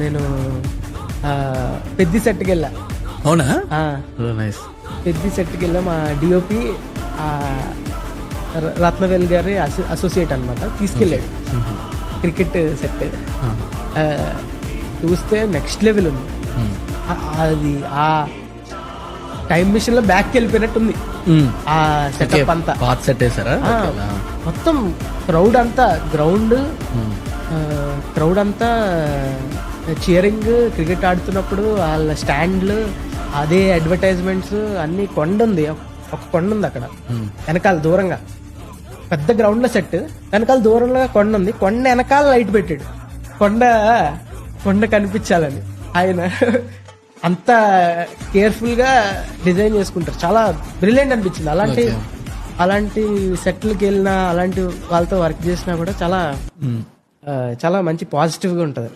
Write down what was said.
నేను పెద్ది సెట్కి వెళ్ళా. అవునా? ఆ, నైస్. పెద్ది సెట్కి వెళ్ళా. మా డిఓపి రత్నవేల్ గారి అసోసియేట్ అనమాట, తీసుకెళ్ళాడు క్రికెట్ సెట్. చూస్తే నెక్స్ట్ లెవెల్ ఉంది. అది ఆ టైం మిషన్ లో బ్యాక్ వెళ్ళిపోయినట్టుంది ఆ సెటప్ అంతా. పాత సెట్ వేసారా? మొత్తం క్రౌడ్ అంతా క్రౌడ్ అంతా చీరింగ్, క్రికెట్ ఆడుతున్నప్పుడు వాళ్ళ స్టాండ్లు, అదే అడ్వర్టైజ్మెంట్స్ అన్ని. కొండ ఉంది, ఒక కొండ ఉంది అక్కడ వెనకాల దూరంగా. పెద్ద గ్రౌండ్ లో సెట్, వెనకాల దూరంలో కొండ ఉంది. కొండ వెనకాల లైట్ పెట్టాడు, కొండ కనిపించాలని. ఆయన అంత కేర్ఫుల్ గా డిజైన్ చేసుకుంటారు. చాలా బ్రిలియంట్ అనిపించింది. అలాంటి సెట్లకి వెళ్ళినా, అలాంటి వాళ్ళతో వర్క్ చేసినా కూడా చాలా మంచి పాజిటివ్ గా ఉంటది.